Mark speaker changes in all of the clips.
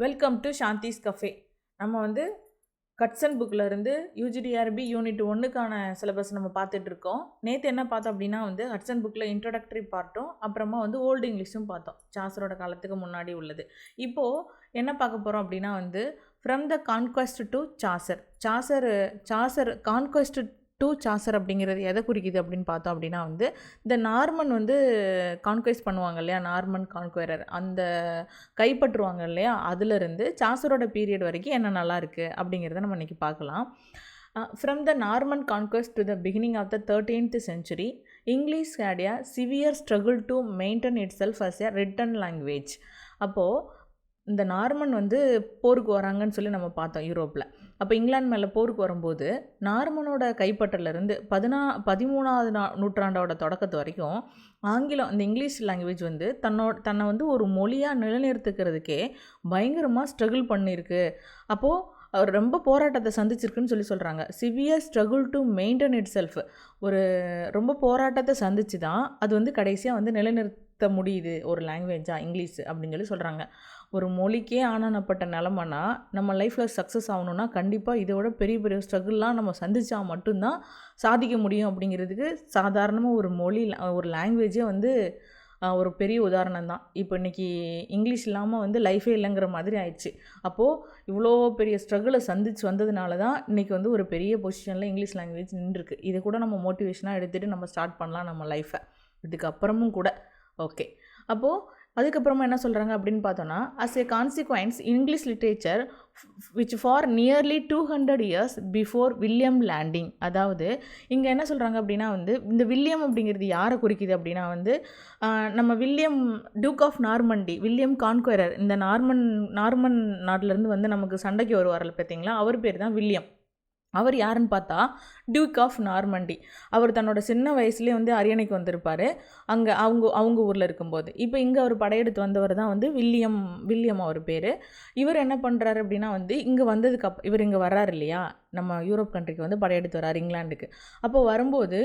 Speaker 1: Welcome to Shanthi's cafe. நம்ம வந்து கட்சன் புக்கில் இருந்து யூஜிடிஆர்பி யூனிட் 1க்கான சிலபஸ் நம்ம பார்த்துட்டு இருக்கோம். நேற்று என்ன பார்த்தோம் அப்படின்னா வந்து ஹட்சன் புக்கில் இன்ட்ரோடக்டரி பார்ட்டும் அப்புறமா வந்து ஓல்டு இங்கிலீஷும் பார்த்தோம், சாசரோட காலத்துக்கு முன்னாடி உள்ளது. இப்போது என்ன பார்க்க போகிறோம் அப்படின்னா வந்து from the conquest to Chaucer. Chaucer conquest to Chaucer அப்படிங்கிறது எதை குறிக்குது அப்படின்னு பார்த்தோம் அப்படின்னா வந்து இந்த நார்மன் வந்து கான்குவெஸ்ட் பண்ணுவாங்க இல்லையா, நார்மன் கான்குவரர் அந்த கைப்பற்றுவாங்க இல்லையா, அதுலேருந்து சாசரோட பீரியட் வரைக்கும் என்ன நல்லா இருக்குது அப்படிங்கிறத நம்ம இன்றைக்கி பார்க்கலாம். From the Norman conquest to the beginning of the 13th century, English had a severe struggle to maintain itself as a written language. அப்போது இந்த நார்மன் வந்து போருக்கு வராங்கன்னு சொல்லி நம்ம பார்த்தோம் யூரோப்பில். அப்போ இங்கிலாந்து மேலே போருக்கு வரும்போது நார்மனோட கைப்பற்றலேருந்து 13வது நூற்றாண்டோட தொடக்கத்து வரைக்கும் ஆங்கிலம், இந்த இங்கிலீஷ் லாங்குவேஜ் வந்து தன்னை வந்து ஒரு மொழியாக நிலைநிறுத்துக்கிறதுக்கே பயங்கரமாக ஸ்ட்ரகிள் பண்ணியிருக்கு. அப்போது அவர் ரொம்ப போராட்டத்தை சந்திச்சிருக்குன்னு சொல்கிறாங்க. Severe struggle to maintain it self, ஒரு ரொம்ப போராட்டத்தை சந்திச்சு தான் அது வந்து கடைசியாக வந்து நிலைநிறுத்த முடியுது ஒரு லாங்குவேஜாக இங்கிலீஷ் அப்படின்னு சொல்கிறாங்க. ஒரு மொழிக்கே ஆனானப்பட்ட நிலமைனா நம்ம லைஃப்பில் சக்ஸஸ் ஆகணுன்னா கண்டிப்பாக இதோட பெரிய பெரிய ஸ்ட்ரகிள்லாம் நம்ம சந்தித்தா மட்டும்தான் சாதிக்க முடியும் அப்படிங்கிறதுக்கு சாதாரணமாக ஒரு மொழி, ஒரு லாங்குவேஜே வந்து ஒரு பெரிய உதாரணம் தான். இப்போ இன்றைக்கி இங்கிலீஷ் இல்லாமல் வந்து லைஃபே இல்லைங்கிற மாதிரி ஆயிடுச்சு. அப்போது இவ்வளோ பெரிய ஸ்ட்ரகிளை சந்திச்சு வந்ததுனால தான் இன்றைக்கி வந்து ஒரு பெரிய பொசிஷனில் இங்கிலீஷ் லாங்குவேஜ் நின்றுருக்கு. இதை கூட நம்ம மோட்டிவேஷனாக எடுத்துகிட்டு நம்ம ஸ்டார்ட் பண்ணலாம் நம்ம லைஃப்பை இதுக்கப்புறமும் கூட. ஓகே, அப்போது அதுக்கப்புறமா என்ன சொல்கிறாங்க அப்படின்னு பார்த்தோன்னா, as a consequence English literature which for nearly 200 years before William landing. அதாவது இங்கே என்ன சொல்கிறாங்க அப்படின்னா வந்து இந்த வில்லியம் அப்படிங்கிறது யாரை குறிக்குது அப்படின்னா வந்து நம்ம William Duke of Normandy, William Conqueror, இந்த நார்மன் நாட்டிலேருந்து வந்து நமக்கு சண்டைக்கு வருவார்ல பார்த்தீங்களா, அவர் பேர் தான் வில்லியம். அவர் யாருன்னு பார்த்தா டியூக் ஆஃப் நார்மண்டி. அவர் தன்னோட சின்ன வயசுலேயே வந்து அரியணைக்கு வந்திருப்பார் அங்கே அவங்க ஊரில் இருக்கும்போது. இப்போ இங்கே அவர் படையெடுத்து வந்தவர் தான் வந்து வில்லியம் அவர் பேர். இவர் என்ன பண்ணுறாரு அப்படின்னா வந்து இங்கே வந்ததுக்கு இவர் இங்கே வர்றாரு இல்லையா, நம்ம யூரோப் கண்ட்ரிக்கு வந்து படையெடுத்து வர்றாரு இங்கிலாந்துக்கு. அப்போ வரும்போது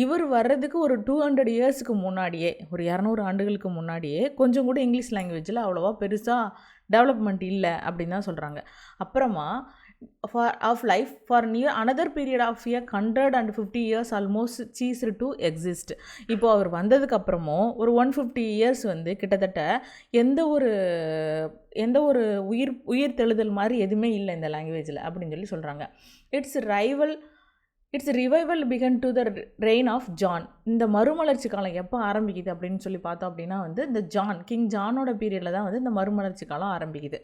Speaker 1: இவர் வர்றதுக்கு ஒரு 200 yearsக்கு முன்னாடியே, ஒரு 200 ஆண்டுகளுக்கு முன்னாடியே கொஞ்சம் கூட இங்கிலீஷ் லாங்குவேஜில் அவ்வளோவா பெருசாக டெவலப்மெண்ட் இல்லை அப்படின்னு தான் சொல்கிறாங்க. அப்புறமா of life for near another period of 150 years almost ceased to exist. இப்போ அவர் வந்ததுக்கு அப்புறமும் ஒரு 150 years வந்து கிட்டத்தட்ட எந்த ஒரு உயிர் தெழுதல் மாதிரி எதுவுமே இல்லை இந்த லாங்குவேஜில் அப்படின்னு சொல்கிறாங்க. Its revival began to the reign of John. இந்த மறுமலர்ச்சி காலம் எப்போ ஆரம்பிக்குது அப்படின்னு சொல்லி பார்த்தோம் அப்படின்னா வந்து இந்த கிங் ஜானோட பீரியடில் தான் வந்து இந்த மறுமலர்ச்சி காலம் ஆரம்பிக்குது.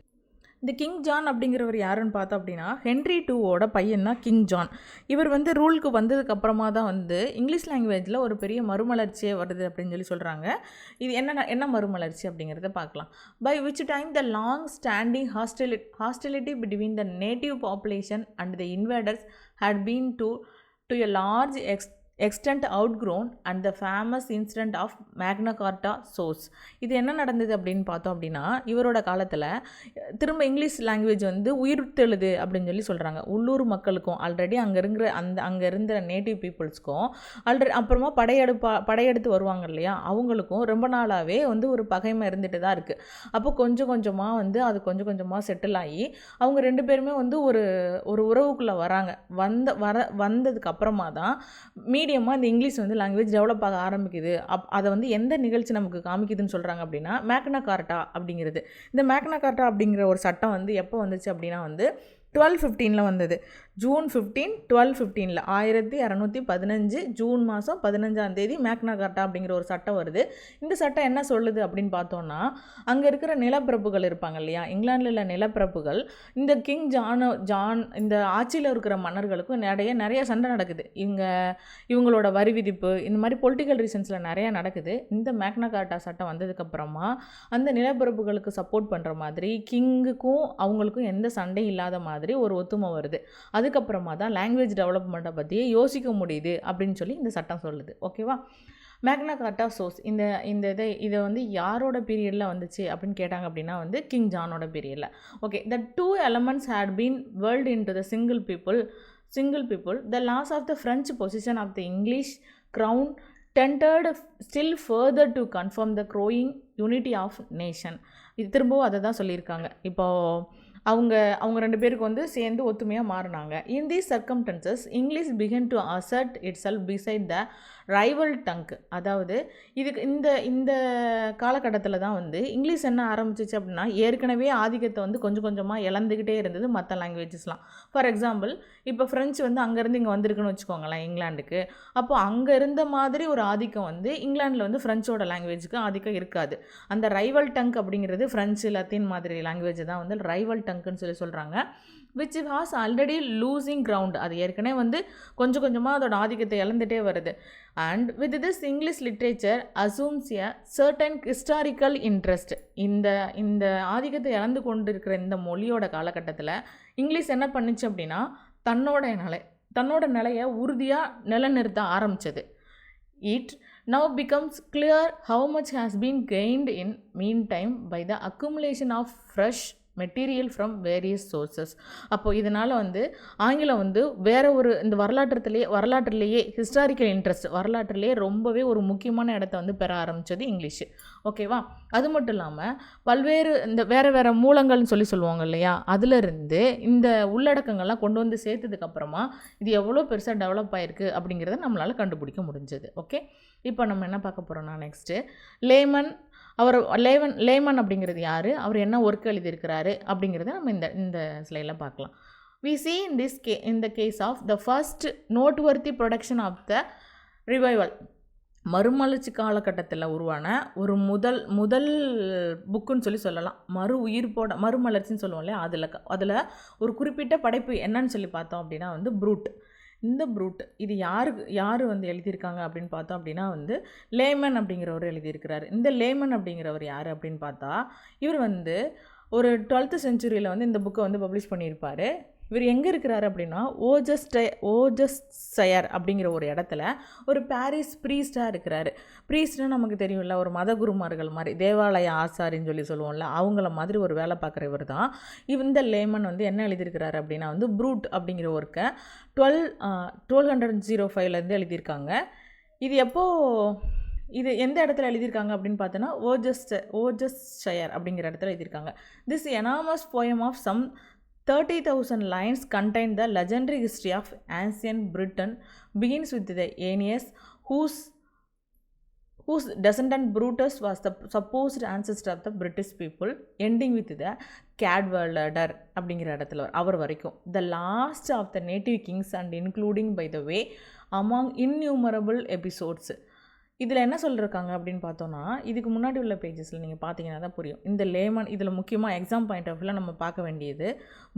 Speaker 1: இந்த கிங் ஜான் அப்படிங்கிறவர் யாருன்னு பார்த்தோம் அப்படின்னா ஹென்ரி II பையன் தான் கிங் ஜான். இவர் வந்து ரூலுக்கு வந்ததுக்கு அப்புறமா தான் வந்து இங்கிலீஷ் லாங்குவேஜில் ஒரு பெரிய மறுமலர்ச்சியே வருது அப்படின்னு சொல்கிறாங்க. இது என்ன மறுமலர்ச்சி அப்படிங்கிறத பார்க்கலாம். By which time the long standing hostility between the native population and the invaders had been to a large extent outgrown and the famous incident of Magna Carta source. இது என்ன நடந்தது அப்படின்னு பார்த்தோம் அப்படின்னா இவரோட காலத்தில் திரும்ப இங்கிலீஷ் லாங்குவேஜ் வந்து உயிர்த்தெழுது அப்படின்னு சொல்கிறாங்க. உள்ளூர் மக்களுக்கும் ஆல்ரெடி அங்கே இருந்த நேட்டிவ் பீப்புள்ஸ்க்கும் அப்புறமா படையெடுத்து வருவாங்க இல்லையா, அவங்களுக்கும் ரொம்ப நாளாகவே வந்து ஒரு பகைமை இருந்துட்டு தான் இருக்குது. அப்போ கொஞ்சம் கொஞ்சமாக வந்து அது கொஞ்சம் கொஞ்சமாக செட்டில் ஆகி அவங்க ரெண்டு பேருமே வந்து ஒரு உறவுக்குள்ளே வராங்க. வந்ததுக்கு அப்புறமா தான் மீடியமாக இந்த இங்கிலீஷ் வந்து லாங்குவேஜ் டெவலப் ஆக ஆரம்பிக்குது. அதை வந்து எந்த நிகழ்ச்சி நமக்கு காமிக்குதுன்னு சொல்கிறாங்க அப்படின்னா மேக்னா கார்ட்டா அப்படிங்கிறது. இந்த மேக்னா கார்ட்டா அப்படிங்கிற ஒரு சட்டம் வந்து எப்போ வந்துச்சு அப்படின்னா வந்து 1215 வந்தது. ஜூன் 15, 1215 1215 ஜூன் மாதம் 15 மேக்னா கார்ட்டா அப்படிங்கிற ஒரு சட்டம் வருது. இந்த சட்டம் என்ன சொல்லுது அப்படின்னு பார்த்தோன்னா, அங்கே இருக்கிற நிலப்பிரப்புகள் இருப்பாங்க இல்லையா, இங்கிலாந்தில் உள்ள நிலப்பிரப்புகள் இந்த கிங் ஜான் இந்த ஆட்சியில் இருக்கிற மன்னர்களுக்கும் நிறைய சண்டை நடக்குது. இவங்களோட வரி விதிப்பு இந்த மாதிரி பொலிட்டிக்கல் ரீசன்ஸில் நிறையா நடக்குது. இந்த மேக்னா கார்ட்டா சட்டம் வந்ததுக்கப்புறமா அந்த நிலப்பிரப்புகளுக்கு சப்போர்ட் பண்ணுற மாதிரி கிங்குக்கும் அவங்களுக்கும் எந்த சண்டையும் இல்லாத மாதிரி ஒரு ஒத்துமை வருது. அதுக்கப்புறமா தான் லாங்குவேஜ் டெவலப்மெண்ட்டை பற்றியே யோசிக்க முடியுது அப்படின்னு சொல்லி இந்த சட்டம் சொல்லுது. ஓகேவா, மேக்னா கார்ட்டா சோர்ஸ் இதை வந்து யாரோட பீரியடில் வந்துச்சு அப்படின்னு கேட்டாங்க அப்படின்னா வந்து கிங் ஜானோட பீரியடில். Okay, the two elements had been whirled into the single people. The loss of the French possession of the English crown tended still further to confirm the growing unity of nation. இது திரும்பவும் அதை தான் சொல்லியிருக்காங்க. இப்போது அவங்க 2 பேருக்கு வந்து சேர்ந்து ஒத்துமையாக மாறினாங்க. In these circumstances English began to assert itself beside the rival tongue. அதாவது இதுக்கு இந்த காலகட்டத்தில் தான் வந்து இங்கிலீஷ் என்ன ஆரம்பிச்சிச்சு அப்படின்னா, ஏற்கனவே ஆதிக்கத்தை வந்து கொஞ்சம் கொஞ்சமாக இழந்துக்கிட்டே இருந்தது மற்ற லாங்குவேஜஸ்லாம். ஃபார் எக்ஸாம்பிள் இப்போ ஃப்ரெஞ்சு வந்து அங்கேருந்து இங்கே வந்திருக்குன்னு வச்சுக்கோங்களேன் இங்கிலாண்டுக்கு. அப்போது அங்கே இருந்த மாதிரி ஒரு ஆதிக்கம் வந்து இங்கிலாண்டில் வந்து ஃப்ரெஞ்சோட லாங்குவேஜுக்கு ஆதிக்கம் இருக்காது. அந்த ரைவல் டங்க் அப்படிங்கிறது ஃப்ரெஞ்சு லத்தீன் மாதிரி லாங்குவேஜ் தான் வந்து ரைவல் டங்க்குன்னு சொல்லி சொல்கிறாங்க. Which was already losing ground. அது ஏற்கனவே வந்து கொஞ்சம் கொஞ்சமாக அதோட ஆதிக்கத்தை இழந்துகிட்டே வருது. And with this English literature assumes a certain historical interest. இந்த ஆதிக்கத்தை இழந்து கொண்டு இருக்கிற இந்த மொழியோட காலகட்டத்தில் இங்கிலீஷ் என்ன பண்ணுச்சு அப்படின்னா, தன்னோட நிலையை உறுதியாக நிலைநிறுத்த ஆரம்பித்தது. It now becomes clear how much has been gained in meantime by the accumulation of fresh material from various sources. அப்போது இதனால் வந்து ஆங்கிலம் வந்து வேறு ஒரு இந்த வரலாற்றுலேயே ஹிஸ்டாரிக்கல் இன்ட்ரெஸ்ட், வரலாற்றுலேயே ரொம்பவே ஒரு முக்கியமான இடத்த வந்து பெற ஆரம்பித்தது இங்கிலீஷு. ஓகேவா? அது மட்டும் இல்லாமல் பல்வேறு இந்த வேறு மூலங்கள்னு சொல்லுவாங்க இல்லையா, அதிலிருந்து இந்த உள்ளடக்கங்கள்லாம் கொண்டு வந்து சேர்த்ததுக்கப்புறமா இது எவ்வளோ பெருசாக டெவலப் ஆகிருக்கு அப்படிங்கிறத நம்மளால் கண்டுபிடிக்க முடிஞ்சது. ஓகே, இப்போ நம்ம என்ன பார்க்க போகிறோம்னா, நெக்ஸ்ட்டு லேமன் அப்படிங்கிறது யார், அவர் என்ன ஒர்க் எழுதியிருக்கிறாரு அப்படிங்கிறத நம்ம இந்த ஸ்லைடில் பார்க்கலாம். We see in the case of the first noteworthy production of the revival, மறுமலர்ச்சி காலகட்டத்தில் உருவான ஒரு முதல் புக்குன்னு சொல்லலாம். மறுமலர்ச்சின்னு சொல்லுவோம் இல்லையா, அதில் ஒரு குறிப்பிட்ட படைப்பு என்னன்னு சொல்லி பார்த்தோம் அப்படின்னா வந்து ப்ரூட். இந்த ப்ரூட் இது யார் வந்து எழுதியிருக்காங்க அப்படின்னு பார்த்தோம் அப்படின்னா வந்து லேமன் அப்படிங்கிறவர் எழுதியிருக்கிறார். இந்த லேமன் அப்படிங்கிறவர் யார் அப்படின்னு பார்த்தா, இவர் வந்து ஒரு 12th centuryயில் வந்து இந்த புக்கை வந்து பப்ளிஷ் பண்ணியிருப்பார். இவர் எங்கே இருக்கிறாரு அப்படின்னா ஓஜஸ்டயர் அப்படிங்கிற ஒரு இடத்துல ஒரு பாரிஸ் ப்ரீஸ்டாக இருக்கிறாரு. ப்ரீஸ்ட்னா நமக்கு தெரியும்ல, ஒரு மத குருமார்கள் மாதிரி, தேவாலய ஆசாரின்னு சொல்லுவோம்ல, அவங்கள மாதிரி ஒரு வேலை பார்க்குற இவர் தான். இந்த லேமன் வந்து என்ன எழுதியிருக்கிறாரு அப்படின்னா வந்து ப்ரூட் அப்படிங்கிற ஒர்க்கை 1205 எழுதியிருக்காங்க. இது எந்த இடத்துல எழுதியிருக்காங்க அப்படின்னு பார்த்தோன்னா ஓஜஸ்டயர் அப்படிங்கிற இடத்துல எழுதியிருக்காங்க. This enormous poem of some 30,000 lines contain the legendary history of ancient Britain, begins with the Aeneas, whose descendant Brutus was the supposed ancestor of the British people, ending with the Cadwallader அப்படிங்கிற இடத்துல அவர் வரைக்கும், the last of the native kings and including by the way among innumerable episodes. இதில் என்ன சொல்லியிருக்காங்க அப்படின்னு பார்த்தோன்னா, இதுக்கு முன்னாடி உள்ள பேஜஸில் நீங்கள் பார்த்தீங்கன்னா தான் புரியும். இந்த லேமன் இதில் முக்கியமாக எக்ஸாம் பாயிண்ட் ஆஃப் வியூவில் நம்ம பார்க்க வேண்டியது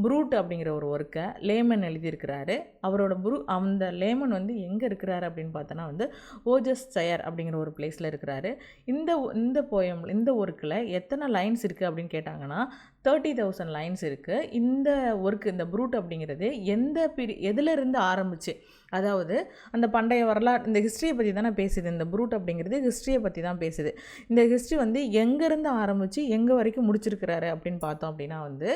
Speaker 1: ப்ரூட் அப்படிங்கிற ஒரு ஒர்க்கை லேமன் எழுதியிருக்கிறாரு. அந்த லேமன் வந்து எங்கே இருக்கிறாரு அப்படின்னு பார்த்தோன்னா வந்து ஓஜஸ்டயர் அப்படிங்கிற ஒரு பிளேஸில் இருக்கிறாரு. இந்த ஒர்க்கில் எத்தனை லைன்ஸ் இருக்குது அப்படின்னு கேட்டாங்கன்னா 30,000 லைன்ஸ் இருக்குது. இந்த ஒர்க்கு, இந்த ப்ரூட் அப்படிங்கிறது எதிலிருந்து ஆரம்பிச்சு, அதாவது அந்த பண்டைய வரலாறு, இந்த ஹிஸ்ட்ரியை பற்றி தானே பேசுது. இந்த ப்ரூட் அப்படிங்கிறது ஹிஸ்ட்ரியை பற்றி தான் பேசுது. இந்த ஹிஸ்ட்ரி வந்து எங்கேருந்து ஆரம்பித்து எங்கே வரைக்கும் முடிச்சிருக்கிறாரு அப்படின்னு பார்த்தோம் அப்படின்னா வந்து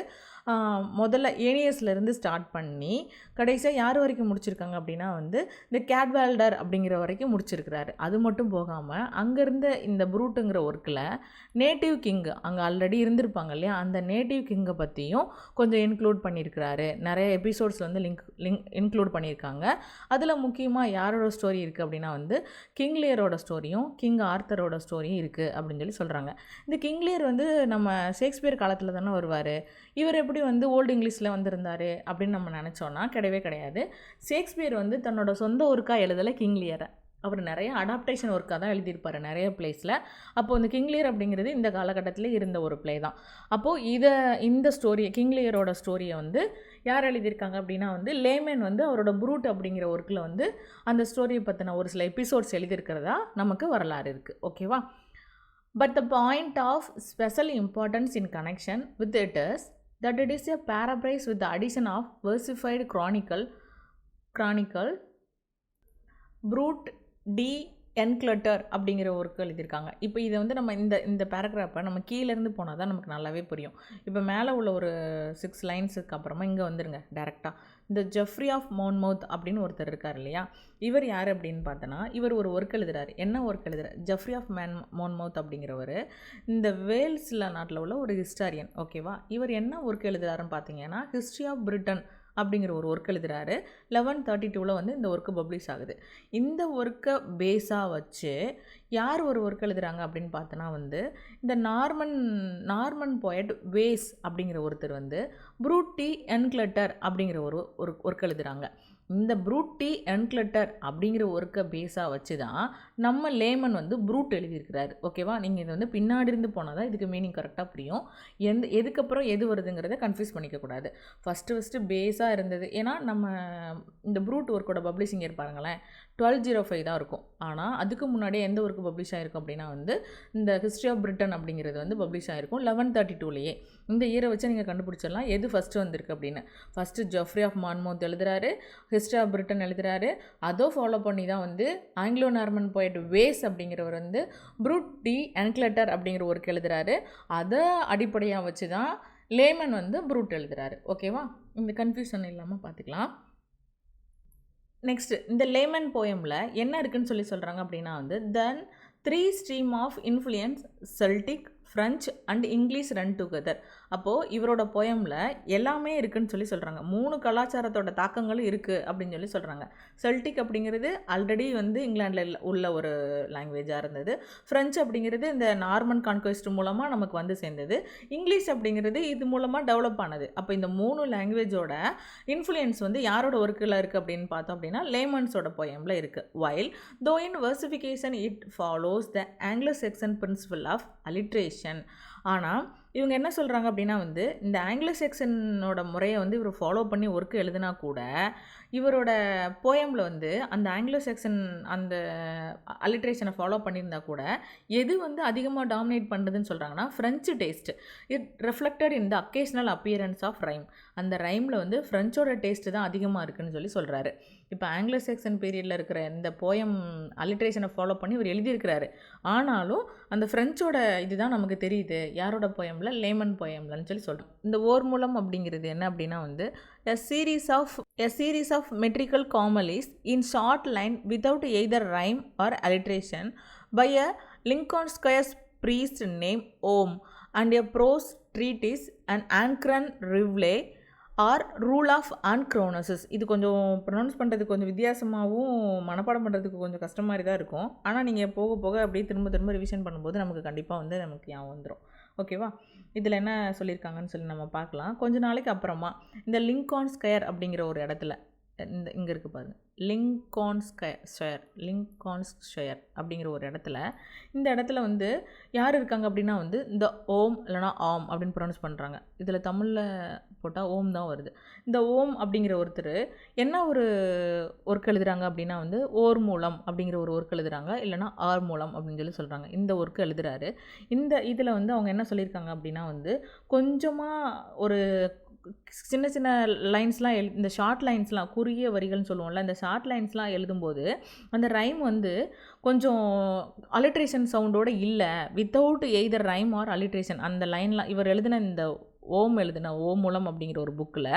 Speaker 1: முதல்ல ஏனியஸ்லேருந்து ஸ்டார்ட் பண்ணி கடைசியாக யார் வரைக்கும் முடிச்சிருக்காங்க அப்படின்னா வந்து இந்த கேட்வால்டர் அப்படிங்கிற வரைக்கும் முடிச்சிருக்கிறாரு. அது மட்டும் போகாமல் அங்கேருந்த இந்த ப்ரூட்டுங்கிற ஒர்க்கில் நேட்டிவ் கிங், அங்கே ஆல்ரெடி இருந்திருப்பாங்க இல்லையா, அந்த நேட்டிவ் கிங்கை பற்றியும் கொஞ்சம் இன்க்ளூட் பண்ணியிருக்கிறாரு. நிறைய எபிசோட்ஸில் வந்து இன்க்ளூட் பண்ணியிருக்காங்க. அதில் முக்கியமாக யாரோட ஸ்டோரி இருக்குது அப்படின்னா வந்து கிங் லியரோட ஸ்டோரியும் கிங் ஆர்த்தரோட ஸ்டோரியும் இருக்குது அப்படின்னு சொல்கிறாங்க. இந்த கிங் லியர் வந்து நம்ம ஷேக்ஸ்பியர் காலத்தில் தானே வருவார். இவர் எப்படி வந்து ஓல்டு இங்கிலீஷில் வந்திருந்தார் அப்படின்னு நம்ம நினச்சோன்னா கிடையாது. ஷேக்ஸ்பியர் வந்து தன்னோட சொந்த ஒர்க்காக எழுதலை கிங் லியரை, அவர் நிறைய அடாப்டேஷன் ஒர்க்காக தான் எழுதியிருப்பார் நிறைய பிளேஸில். அப்போது இந்த கிங் லியர் அப்படிங்கிறது இந்த காலகட்டத்தில் இருந்த ஒரு பிளே தான். அப்போது இந்த ஸ்டோரியை, கிங் லியரோட ஸ்டோரியை வந்து யார் எழுதியிருக்காங்க அப்படின்னா வந்து லேமன் வந்து அவரோட ப்ரூட் அப்படிங்கிற ஒர்க்கில் வந்து அந்த ஸ்டோரியை பற்றின ஒரு சில எபிசோட்ஸ் எழுதியிருக்கிறதா நமக்கு வரலாறு இருக்குது. ஓகேவா? But the point of special importance in connection with it is that it is a paraphrase with the addition of versified chronicle. Brute D என்க்ளட்டர் அப்படிங்கிற ஒர்க் எழுதியிருக்காங்க. இப்போ இதை வந்து நம்ம இந்த பேராகிராஃபை நம்ம கீழேருந்து போனால் தான் நமக்கு நல்லாவே புரியும். இப்போ மேலே உள்ள ஒரு 6 லைன்ஸுக்கு அப்புறமா இங்கே வந்துருங்க டேரெக்டாக. இந்த ஜெஃப்ரி ஆஃப் மவுன்மவுத் அப்படின்னு ஒருத்தர் இருக்கார் இல்லையா, இவர் யார் அப்படின்னு பார்த்தோன்னா, இவர் ஒரு ஒர்க் எழுதுறாரு. என்ன ஒர்க் எழுதுறாரு? ஜெஃப்ரி ஆஃப் மவுன்மவுத் அப்படிங்கிறவர் இந்த வேல்ஸில் நாட்டில் உள்ள ஒரு ஹிஸ்டாரியன். ஓகேவா? இவர் என்ன ஒர்க் எழுதுறாருன்னு பார்த்தீங்கன்னா, ஹிஸ்ட்ரி ஆஃப் பிரிட்டன் அப்படிங்கிற ஒரு ஒர்க் எழுதுறாரு. 1132 வந்து இந்த ஒர்க்கு பப்ளிஷ் ஆகுது. இந்த ஒர்க்கை பேஸாக வச்சு யார் ஒரு ஒர்க் எழுதுறாங்க அப்படின்னு பார்த்தோன்னா வந்து இந்த நார்மன் போயட் வேஸ் அப்படிங்கிற ஒருத்தர் வந்து ப்ரூட் டி என்க்ளட்டர் அப்படிங்கிற ஒரு ஒர்க் எழுதுறாங்க. இந்த ப்ரூட் டி என்க்ளட்டர் அப்படிங்கிற ஒர்க்கை பேஸாக வச்சு தான் நம்ம லேமன் வந்து ப்ரூட் எழுதியிருக்கிறாரு. ஓகேவா? நீங்கள் இது வந்து பின்னாடி இருந்து போனால் தான் இதுக்கு மீனிங் கரெக்டாக புரியும். எதுக்கப்புறம் எது வருதுங்கிறத கன்ஃபியூஸ் பண்ணிக்கக்கூடாது. ஃபஸ்ட்டு பேஸாக இருந்தது. ஏன்னா நம்ம இந்த ப்ரூட் ஒர்க்கோட பப்ளிஷிங் இயர் பாருங்களேன், 1205 தான் இருக்கும். ஆனால் அதுக்கு முன்னாடியே எந்த ஒர்க்கு பப்ளிஷ் ஆகிருக்கும் அப்படின்னா வந்து இந்த ஹிஸ்ட்ரி ஆஃப் பிரிட்டன் அப்படிங்கிறது வந்து பப்ளிஷ் ஆகிருக்கும் 1132லேயே. இந்த இயரை வச்சு நீங்கள் கண்டுபிடிச்சிடலாம் எது ஃபஸ்ட்டு வந்திருக்கு அப்படின்னு. ஃபஸ்ட்டு ஜெஃப்ரி ஆஃப் மவுன்மவுத் எழுதுறாரு, ஹிஸ்ட்ரி ஆஃப் பிரிட்டன் எழுதுறாரு. அதோ ஃபாலோ பண்ணி தான் வந்து ஆங்கிலோ நார்மன் போயட் வேஸ் அப்படிங்கிறவர் வந்து ப்ரூட் டி என்க்ளட்டர் அப்படிங்கிற ஒர்க் எழுதுறாரு. அதை அடிப்படையாக வச்சு தான் லேமன் வந்து ப்ரூட் எழுதுறாரு. ஓகேவா? இந்த கன்ஃபியூஷன் இல்லாமல் பார்த்துக்கலாம். நெக்ஸ்ட்டு இந்த லேமன் போயமில் என்ன இருக்குதுன்னு சொல்கிறாங்க அப்படின்னா வந்து then 3 stream of influence Celtic, French and English run together. அப்போது இவரோட போயமில் எல்லாமே இருக்குதுன்னு சொல்கிறாங்க. 3 கலாச்சாரத்தோட தாக்கங்களும் இருக்குது அப்படின்னு சொல்கிறாங்க. செல்டிக் அப்படிங்கிறது ஆல்ரெடி வந்து இங்கிலாண்டில் உள்ள ஒரு லாங்குவேஜாக இருந்தது. ஃப்ரெஞ்ச் அப்படிங்கிறது இந்த நார்மன் கான்குவெஸ்ட் மூலமாக நமக்கு வந்து சேர்ந்தது. இங்கிலீஷ் அப்படிங்கிறது இது மூலமாக டெவலப் ஆனது. அப்போ இந்த 3 லாங்குவேஜோட இன்ஃப்ளூயன்ஸ் வந்து யாரோட ஒர்க்கில் இருக்குது அப்படின்னு பார்த்தோம் அப்படின்னா லேமன்ஸோட போயமில் இருக்குது. While though in versification it follows the Anglo Saxon principle of alliteration. ஆனால் இவங்க என்ன சொல்கிறாங்க அப்படின்னா வந்து இந்த ஆங்கிலோ செக்ஷனோட முறையை வந்து இவர் ஃபாலோ பண்ணி ஒர்க்கு எழுதுனா கூட இவரோட போயமில் வந்து அந்த ஆங்கிலோ செக்ஷன் அந்த அலிட்ரேஷனை ஃபாலோ பண்ணியிருந்தா கூட எது வந்து அதிகமாக டாமினேட் பண்ணுறதுன்னு சொல்கிறாங்கன்னா French taste. It reflected in the occasional appearance of rhyme. அந்த ரைமில் வந்து ஃப்ரெஞ்சோட டேஸ்ட்டு தான் அதிகமாக இருக்குதுன்னு சொல்கிறாரு. இப்போ ஆங்கிலோ செக்ஷன் பீரியடில் இருக்கிற இந்த போயம் அலிட்ரேஷனை ஃபாலோ பண்ணி இவர் எழுதியிருக்கிறாரு. ஆனாலும் அந்த ஃப்ரெஞ்சோட இதுதான் நமக்கு தெரியுது யாரோட போயமில், லேமன் போயம்லன்னு சொல்கிறோம். இந்த ஓர்மூலம் அப்படிங்கிறது என்ன அப்படின்னா வந்து a series of metrical homilies in short line without either rhyme or alliteration by a Lincoln Square's priest named Ohm and a prose treatise and Ancran Rivley or rule of anchoresses. இது கொஞ்சம் pronounce பண்ணுறதுக்கு கொஞ்சம் வித்தியாசமாகவும் மனப்பாடம் பண்ணுறதுக்கு கொஞ்சம் கஷ்டம் மாதிரி தான் இருக்கும். ஆனால் நீங்கள் போக போக அப்படியே திரும்ப ரிவிஷன் பண்ணும்போது நமக்கு கண்டிப்பாக வந்து நமக்கு ஞாபகம் வந்துடும். ஓகேவா? இதில் என்ன சொல்லியிருக்காங்கன்னு நம்ம பார்க்கலாம். கொஞ்ச நாளைக்கு அப்புறமா இந்த லிங்கான் ஸ்கொயர் அப்படிங்கிற ஒரு இடத்துல இங்கே இருக்குது பாருங்கள், லிங்கான்ஸ்கொயர் அப்படிங்கிற ஒரு இடத்துல, இந்த இடத்துல வந்து யார் இருக்காங்க அப்படின்னா வந்து இந்த ஓம் இல்லைனா ஆம் அப்படின்னு ப்ரொனவுன்ஸ் பண்ணுறாங்க. இதில் தமிழில் போட்டால் ஓம் தான் வருது. இந்த ஓம் அப்படிங்கிற ஒருத்தர் என்ன ஒரு ஒர்க் எழுதுகிறாங்க அப்படின்னா வந்து ஓர் மூலம் அப்படிங்கிற ஒரு ஒர்க் எழுதுகிறாங்க, இல்லைனா ஆர் மூலம் அப்படின்னு சொல்கிறாங்க. இந்த ஒர்க் எழுதுகிறாரு. இந்த இதில் வந்து அவங்க என்ன சொல்லியிருக்காங்க அப்படின்னா வந்து கொஞ்சமாக ஒரு சின்ன சின்ன லைன்ஸ்லாம் இந்த ஷார்ட் லைன்ஸ்லாம் குறுகிய வரிகள்னு சொல்லுவோம்ல, இந்த ஷார்ட் லைன்ஸ்லாம் எழுதும்போது அந்த ரைம் வந்து கொஞ்சம் அலிட்ரேஷன் சவுண்டோடு இல்லை, without either rhyme or alliteration. அந்த லைன்லாம் இவர் எழுதின இந்த ஓம் மூலம் அப்படிங்கிற ஒரு புக்கில்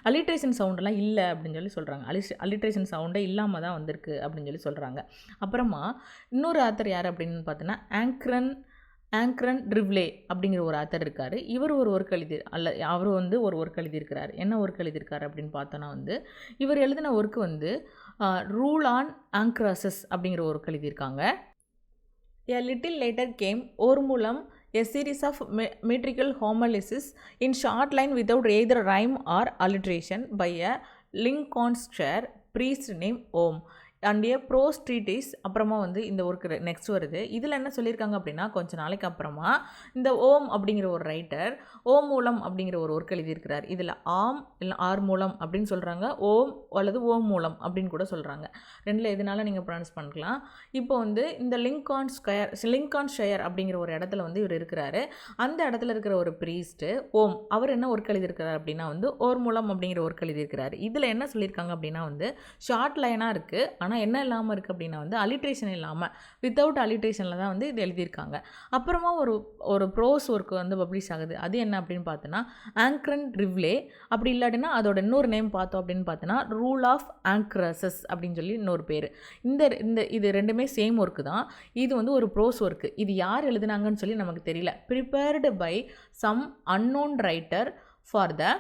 Speaker 1: அலிட்ரேஷன் சவுண்டெல்லாம் இல்லை அப்படின்னு சொல்கிறாங்க. அலிட்ரேஷன் சவுண்டே இல்லாமல் தான் வந்திருக்கு அப்படின்னு சொல்கிறாங்க. அப்புறமா இன்னொரு ஆத்தர் யார் அப்படின்னு பார்த்தோன்னா ஆங்க்ரன் ரிவ்லே அப்படிங்கிற ஒரு ஆத்தர் இருக்கார். இவர் ஒரு ஒர்க் அவர் வந்து ஒரு ஒர்க் எழுதியிருக்கிறார். என்ன ஒர்க் எழுதியிருக்காரு அப்படின்னு பார்த்தோன்னா வந்து இவர் எழுதின ஒர்க்கு வந்து ரூல் ஆன் ஆங்க்ராசஸ் அப்படிங்கிற ஒர்க் எழுதியிருக்காங்க. A little later came ஓர்மூலம், a series of metrical homilies in short line without either rhyme or alliteration by a Lincolnshire priest named Ohm and a prose treatise. அப்புறமா வந்து இந்த work next வருது. இதில் என்ன சொல்லியிருக்காங்க அப்படின்னா கொஞ்ச நாளைக்கு அப்புறமா இந்த ஓம் அப்படிங்கிற ஒரு ரைட்டர் ஓம் மூலம் அப்படிங்கிற ஒரு ஒர்க் எழுதியிருக்கிறார். இதில் ஆம் இல்லை ஆர் மூலம் அப்படின்னு சொல்கிறாங்க, ஓம் அல்லது ஓம் மூலம் அப்படின்னு கூட சொல்கிறாங்க. ரெண்டில் எதனால நீங்கள் ப்ரொனவுன்ஸ் பண்ணிக்கலாம். இப்போ வந்து இந்த லிங்கான்ஷயர் அப்படிங்கிற ஒரு இடத்துல வந்து இவர் இருக்கிறாரு. அந்த இடத்துல இருக்கிற ஒரு ப்ரீஸ்ட்டு ஓம், அவர் என்ன ஒர்க் எழுதியிருக்கிறார் அப்படின்னா வந்து ஓர் மூலம் அப்படிங்கிற ஒர்க் எழுதியிருக்கிறார். இதில் என்ன சொல்லியிருக்காங்க அப்படின்னா வந்து ஷார்ட் லைனாக இருக்குது, ஆனால் ஆனால் என்ன இல்லாமல் இருக்குது அப்படின்னா வந்து அலிட்ரேஷன் இல்லாமல் வித்தவுட் அலிட்ரேஷனில் தான் வந்து இது எழுதியிருக்காங்க. அப்புறமா ஒரு ப்ரோஸ் ஒர்க் வந்து பப்ளிஷ் ஆகுது. அது என்ன அப்படின்னு பார்த்தோன்னா ஆங்க்ரன் ரிவ்லே, அப்படி இல்லாட்டினா அதோட இன்னொரு நேம் பார்த்தோம் அப்படின்னு பார்த்தோன்னா ரூல் ஆஃப் ஆங்க்ரஸஸ் அப்படின்னு சொல்லி இன்னொரு பேர். இது ரெண்டுமே சேம் ஒர்க்கு தான். இது வந்து ஒரு ப்ரோஸ் ஒர்க்கு. இது யார் எழுதுனாங்கன்னு சொல்லி நமக்கு தெரியல. Prepared by some unknown writer for the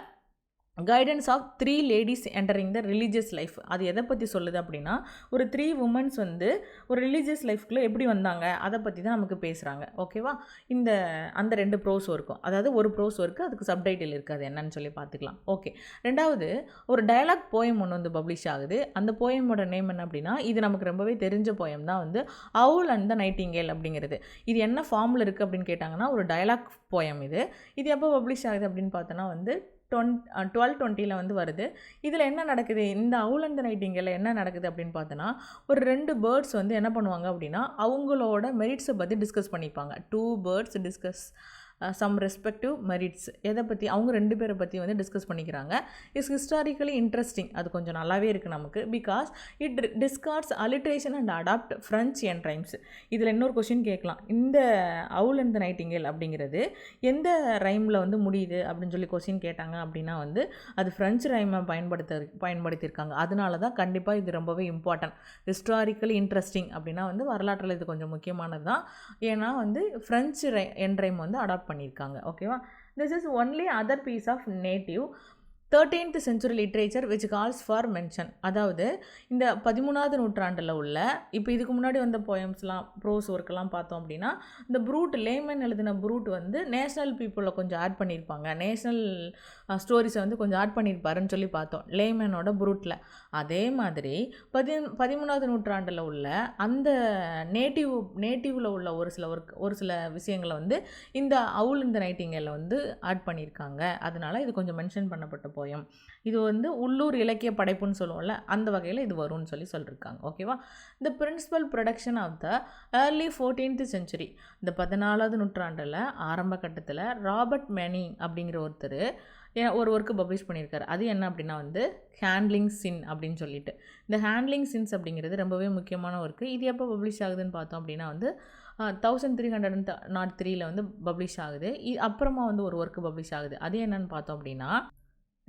Speaker 1: guidance of 3 ladies entering the religious life. அது எதை பற்றி சொல்லுது அப்படின்னா ஒரு 3 உமன்ஸ் வந்து ஒரு ரிலீஜியஸ் லைஃப்குள்ளே எப்படி வந்தாங்க அதை பற்றி தான் நமக்கு பேசுகிறாங்க. ஓகேவா? அந்த 2 ப்ரோஸ் ஒர்க்கும், அதாவது ஒரு ப்ரோஸ் ஒர்க்கு, அதுக்கு சப்டைட்டில் இருக்குது, அது என்னன்னு சொல்லி பார்த்துக்கலாம். ஓகே, ரெண்டாவது ஒரு டயலாக் போயம் ஒன்று வந்து பப்ளிஷ் ஆகுது. அந்த போயமோட நேம் என்ன அப்படின்னா, இது நமக்கு ரொம்பவே தெரிஞ்ச போயம் தான் வந்து அவுல் அண்ட் த நைட்டிங்கேல் அப்படிங்கிறது. இது என்ன ஃபார்மில் இருக்குது அப்படின்னு கேட்டாங்கன்னா ஒரு டயலாக் போயம். இது எப்போ பப்ளிஷ் ஆகுது அப்படின்னு பார்த்தோன்னா வந்து 1220 வந்து வருது. இதில் என்ன நடக்குது, இந்த அவுல் அண்ட் த நைட்டிங்கேல் என்ன நடக்குது அப்படின்னு பார்த்தோன்னா ஒரு 2 பேர்ட்ஸ் வந்து என்ன பண்ணுவாங்க அப்படின்னா அவங்களோட மெரிட்ஸை பற்றி டிஸ்கஸ் பண்ணிப்பாங்க. 2 birds discuss some respective merits. எதை பற்றி, அவங்க 2 பேரை பற்றி வந்து டிஸ்கஸ் பண்ணிக்கிறாங்க. It's historically interesting. அது கொஞ்சம் நல்லாவே இருக்குது நமக்கு. Because it discards alliteration and adopt French end rhymes. இதில் இன்னொரு கொஸ்டின் கேட்கலாம். இந்த அவுல் அண்ட் த நைட்டிங்கேல் அப்படிங்கிறது எந்த ரைமில் வந்து முடியுது அப்படின்னு சொல்லி கொஸ்டின் கேட்டாங்க அப்படின்னா வந்து அது ஃப்ரெஞ்சு ரைமை பயன்படுத்தியிருக்காங்க. அதனால தான் கண்டிப்பாக இது ரொம்பவே இம்பார்ட்டன்ட். ஹிஸ்டாரிக்கலி இன்ட்ரெஸ்டிங் அப்படின்னா வந்து வரலாற்றில் இது கொஞ்சம் முக்கியமானது தான். ஏன்னா வந்து ஃப்ரெஞ்சு என் ரைம் வந்து அடாப்ட் பண்ணியிருக்காங்க. ஓகேவா? This is only other piece of native 13th century literature which calls for mention. அதாவது இந்த 13வது நூற்றாண்டில் உள்ள, இப்போ இதுக்கு முன்னாடி வந்த போயம்ஸ்லாம் ப்ரோஸ் ஒர்க்கெல்லாம் பார்த்தோம் அப்படின்னா இந்த ப்ரூட், லேமன் எழுதின ப்ரூட் வந்து நேஷ்னல் பீப்புளை கொஞ்சம் ஆட் பண்ணியிருப்பாங்க, நேஷ்னல் ஸ்டோரிஸை வந்து கொஞ்சம் ஆட் பண்ணியிருப்பாருன்னு சொல்லி பார்த்தோம் லேமனோட ப்ரூட்டில். அதே மாதிரி 13வது நூற்றாண்டில் உள்ள அந்த நேட்டிவில் உள்ள ஒரு சில விஷயங்களை வந்து இந்த அவுல் இந்த நைட்டிங்கேல வந்து ஆட் பண்ணியிருக்காங்க. அதனால் இது கொஞ்சம் மென்ஷன் பண்ணப்பட்ட போயம். இது வந்து உள்ளூர் இலக்கிய படைப்புன்னு சொல்லுவோம்ல, அந்த வகையில் இது வரும்னு சொல்லியிருக்காங்க. ஓகேவா? The principal production of the early 14th century, இந்த 14வது நூற்றாண்டில் ஆரம்ப கட்டத்தில் ராபர்ட் மேனிங் அப்படிங்கிற ஒருத்தர் ஒரு ஒர்க்கு பப்ளிஷ் பண்ணியிருக்காரு. அது என்ன அப்படின்னா வந்து ஹேண்ட்லிங் சின் அப்படின்னு சொல்லிட்டு. இந்த ஹேண்ட்லிங் சின்ஸ் அப்படிங்கிறது ரொம்பவே முக்கியமான ஒர்க்கு. இது எப்போ பப்ளிஷ் ஆகுதுன்னு பார்த்தோம் அப்படின்னா வந்து 1303 வந்து பப்ளிஷ் ஆகுது. அப்புறமா வந்து ஒரு ஒர்க்கு பப்ளிஷ் ஆகுது. அது என்னன்னு பார்த்தோம் அப்படின்னா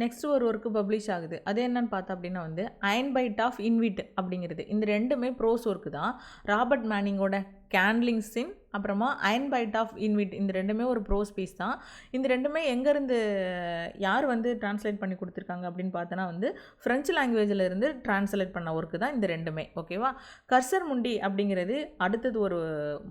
Speaker 1: நெக்ஸ்ட் ஒரு ஒர்க்கு பப்ளிஷ் ஆகுது. அது என்னன்னு பார்த்தோம் அப்படின்னா வந்து அயன் பைட் ஆஃப் இன்விட் அப்படிங்கிறது. இந்த ரெண்டுமே ப்ரோஸ் ஒர்க்கு தான். ராபர்ட் மேனிங்கோட கேண்ட்லிங் சின், அப்புறமா அயன் பைட் ஆஃப் இன்விட், இந்த ரெண்டுமே ஒரு ப்ரோஸ் பீஸ் தான். இந்த ரெண்டுமே எங்கேருந்து யார் வந்து டிரான்ஸ்லேட் பண்ணி கொடுத்துருக்காங்க அப்படின்னு பார்த்தோன்னா வந்து ஃப்ரெஞ்சு லாங்குவேஜில் இருந்து டிரான்ஸ்லேட் பண்ண ஒர்க்கு தான் இந்த ரெண்டுமே. ஓகேவா? கர்சர் முண்டி அப்படிங்கிறது அடுத்தது ஒரு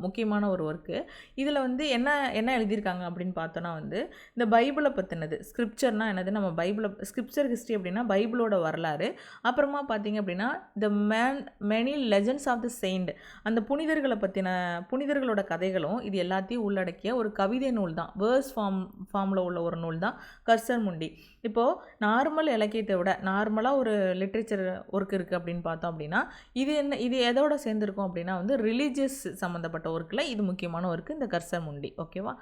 Speaker 1: முக்கியமான ஒரு ஒர்க்கு. இதில் வந்து என்ன எழுதியிருக்காங்க அப்படின்னு பார்த்தோன்னா வந்து இந்த பைபிளை பற்றினது. ஸ்கிரிப்சர்னால் என்னது, நம்ம ஸ்கிரிப்சர் ஹிஸ்ட்ரி அப்படின்னா பைபிளோட வரலாறு. அப்புறமா பார்த்தீங்க அப்படின்னா the many legends of the saint, அந்த புனிதர்களோட கதைகளும் இது எல்லாத்தையும் உள்ளடக்கிய ஒரு கவிதை நூல் தான். வேர்ஸ் ஃபார்மில் உள்ள ஒரு நூல் தான் கர்சர் முண்டி. இப்போது நார்மல் இலக்கியத்தை விட நார்மலாக ஒரு லிட்ரேச்சர் ஒர்க் இருக்குது அப்படின்னு பார்த்தோம் அப்படின்னா இது எதோட சேர்ந்துருக்கும் அப்படின்னா வந்து ரிலீஜியஸ் சம்மந்தப்பட்ட ஒர்க்கில் இது முக்கியமான ஒர்க்கு இந்த கர்சர் முண்டி. ஓகேவா?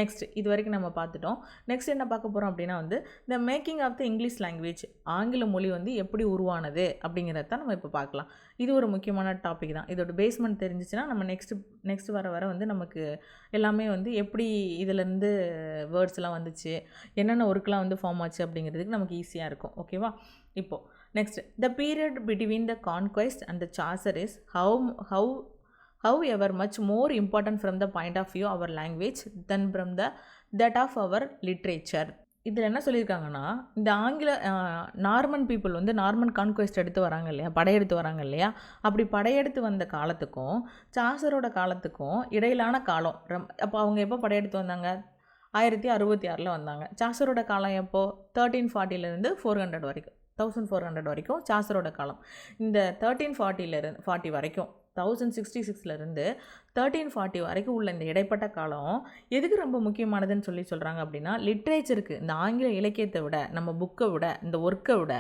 Speaker 1: நெக்ஸ்ட் இது வரைக்கும் நம்ம பார்த்துட்டோம். நெக்ஸ்ட் என்ன பார்க்க போகிறோம் அப்படின்னா வந்து the making of the English language, ஆங்கில மொழி வந்து எப்படி உருவானது அப்படிங்கிறத தான் நம்ம இப்போ பார்க்கலாம். இது ஒரு முக்கியமான டாபிக் தான். இதோட பேஸ்மெண்ட் தெரிஞ்சிச்சுன்னா நம்ம நெக்ஸ்ட் வர வந்து நமக்கு எல்லாமே வந்து எப்படி இதிலேருந்து வேர்ட்ஸ்லாம் வந்துச்சு, என்னென்ன ஒர்க்லாம் வந்து ஃபார்ம் ஆச்சு அப்படிங்கிறதுக்கு நமக்கு ஈஸியாக இருக்கும். ஓகேவா? இப்போது next the period between the conquest and the Chaucer is however much more important from the point of view of our language than from that of our literature. இதில் என்ன சொல்லியிருக்காங்கன்னா இந்த நார்மன் பீப்புள் வந்து நார்மன் கான்குவெஸ்ட் எடுத்து வராங்க இல்லையா, படையெடுத்து வராங்க இல்லையா, அப்படி படையெடுத்து வந்த காலத்துக்கும் சார்சரோட காலத்துக்கும் இடையிலான காலம். அப்போ அவங்க எப்போ படையெடுத்து வந்தாங்க? 1066 வந்தாங்க. சார்சரோட காலம் எப்போது? 1340 400 வரைக்கும், 1400 வரைக்கும் சார்சரோட காலம். இந்த 1340 வரைக்கும் 1066 1340 வரைக்கும் உள்ள இந்த இடைப்பட்ட காலம் எதுக்கு ரொம்ப முக்கியமானதுன்னு சொல்கிறாங்க அப்படின்னா, லிட்ரேச்சருக்கு இந்த ஆங்கில இலக்கியத்தை விட, நம்ம புக்கை விட, இந்த ஒர்க்கை விட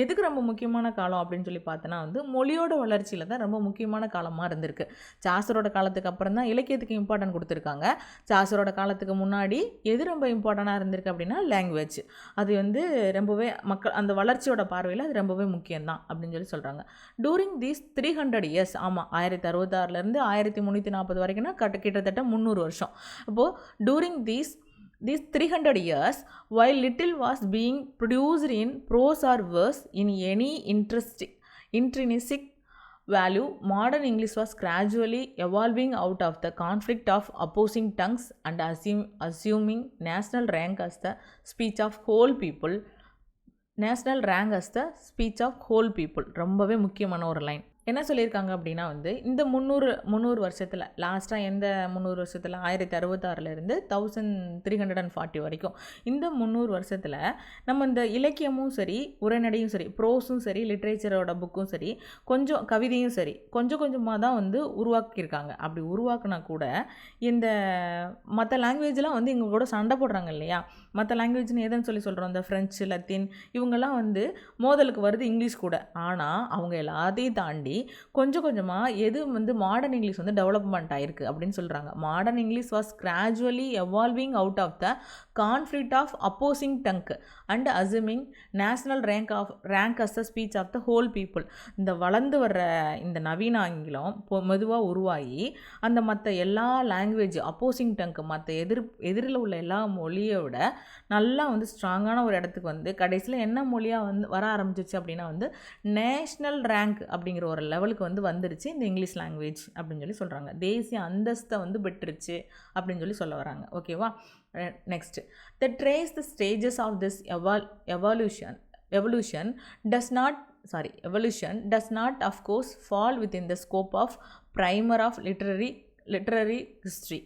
Speaker 1: எதுக்கு ரொம்ப முக்கியமான காலம் அப்படின்னு சொல்லி பார்த்தோன்னா வந்து மொழியோட வளர்ச்சியில் தான் ரொம்ப முக்கியமான காலமாக இருந்திருக்கு. சாசரோட காலத்துக்கு அப்புறம் தான் இலக்கியத்துக்கு இம்பார்ட்டன்ட் கொடுத்துருக்காங்க. சாசரோட காலத்துக்கு முன்னாடி எது ரொம்ப இம்பார்ட்டண்ட்டாக இருந்திருக்கு அப்படின்னா லாங்குவேஜ். அது வந்து ரொம்பவே அந்த வளர்ச்சியோட பார்வையில் அது ரொம்பவே முக்கியம்தான் அப்படின்னு சொல்கிறாங்க. டூரிங் தீஸ் 300 இயர்ஸ், ஆமாம் 1066லேருந்து 1340 வரைக்கும்னா கிட்டத்தட்ட 300 வருஷம். அப்போது touring these 300 years, while little was being produced in prose or verse in any intrinsic value, modern English was gradually evolving out of the conflict of opposing tongues and assuming national rank as the speech of whole people. ரொம்பவே முக்கியமான ஒரு line. என்ன சொல்லியிருக்காங்க அப்படின்னா வந்து இந்த 300 வருஷத்தில் லாஸ்ட்டாக எந்த 300 வருஷத்தில் 1066லேருந்து 1340 வரைக்கும் இந்த 300 வருஷத்தில் நம்ம இந்த இலக்கியமும் சரி, உரைநடையும் சரி, ப்ரோஸும் சரி, லிட்ரேச்சரோட புக்கும் சரி, கொஞ்சம் கவிதையும் சரி, கொஞ்சம் கொஞ்சமாக தான் வந்து உருவாக்கியிருக்காங்க. அப்படி உருவாக்குனா கூட இந்த மற்ற லாங்குவேஜ்லாம் வந்து இவங்க கூட சண்டை போடுறாங்க இல்லையா? மற்ற லாங்குவேஜ்னு எதுன்னு சொல்கிறோம், இந்த ஃப்ரெஞ்சு, லத்தீன், இவங்கெல்லாம் வந்து மோதலுக்கு வருது இங்கிலீஷ் கூட. ஆனால் அவங்க எல்லாத்தையும் தாண்டி கொஞ்சம் கொஞ்சமாக எது வந்து மாடர்ன் இங்கிலீஷ் வந்து டெவலப்மெண்ட் ஆயிருக்கு அப்படின்னு சொல்கிறாங்க. Modern English was gradually evolving out of the conflict of opposing tongue and assuming national rank as the speech of the whole people. இந்த வளர்ந்து வர்ற இந்த நவீன ஆங்கிலம் மெதுவாக உருவாகி அந்த மற்ற எல்லா லாங்குவேஜ் அப்போசிங் டங்க் மற்ற எதிரில் உள்ள எல்லா மொழியை விட நல்லா வந்து ஸ்ட்ராங்கான ஒரு இடத்துக்கு வந்து கடைசியில் என்ன மொழியாக வந்து வர ஆரம்பிச்சிச்சு அப்படின்னா வந்து நேஷ்னல் ரேங்க் அப்படிங்கிற ஒரு லெவலுக்கு வந்து வந்துருச்சு இந்த இங்கிலீஷ் லாங்குவேஜ் அப்படின்னு சொல்கிறாங்க. தேசிய அந்தஸ்தை வந்து பெற்றுருச்சு அப்படின்னு சொல்ல வராங்க. ஓகேவா? Next, the trace the stages of this evolution does not of course fall within the scope of primer of literary history.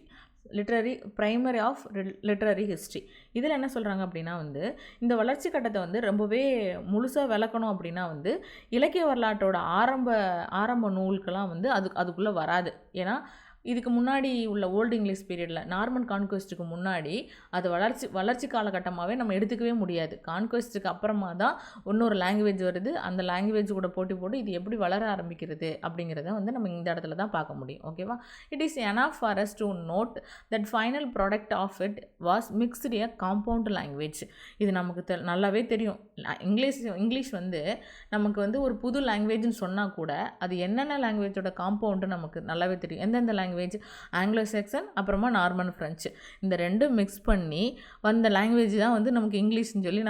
Speaker 1: இதில் என்ன சொல்கிறாங்க அப்படின்னா வந்து இந்த வளர்ச்சி கட்டத்தை வந்து ரொம்பவே முழுசாக விளக்கணும் அப்படின்னா வந்து இலக்கிய வரலாற்றோட ஆரம்ப நூல்கெல்லாம் வந்து அதுக்குள்ளே வராது. ஏன்னா இதுக்கு முன்னாடி உள்ள ஓல்டு இங்கிலீஷ் பீரியடில் நார்மன் கான்குவெஸ்ட்டுக்கு முன்னாடி அது வளர்ச்சி காலகட்டமாகவே நம்ம எடுத்துக்கவே முடியாது. கான்குவெஸ்ட்டுக்கு அப்புறமா தான் இன்னொரு லாங்குவேஜ் வருது. அந்த லாங்குவேஜ் கூட போட்டி போட்டு இது எப்படி வளர ஆரம்பிக்கிறது அப்படிங்கிறத வந்து நம்ம இந்த இடத்துல தான் பார்க்க முடியும். ஓகேவா? It is enough for us to note that final product of it was mixed a compound language. இது நமக்கு நல்லாவே தெரியும். இங்கிலீஷ் வந்து நமக்கு வந்து ஒரு புது லாங்குவேஜ்னு சொன்னால் கூட அது என்னென்ன லாங்குவேஜோட காம்பவுண்டு நமக்கு நல்லாவே தெரியும். எந்தெந்த லாங்குவேஜ், ஆங்கிலோ சாக்சன், அப்புறமா நார்மன் ஃப்ரெஞ்சு, இந்த ரெண்டும் மிக்ஸ் பண்ணி வந்த லாங்குவேஜ் தான் வந்து நமக்கு இங்கிலீஷ்னு சொல்லி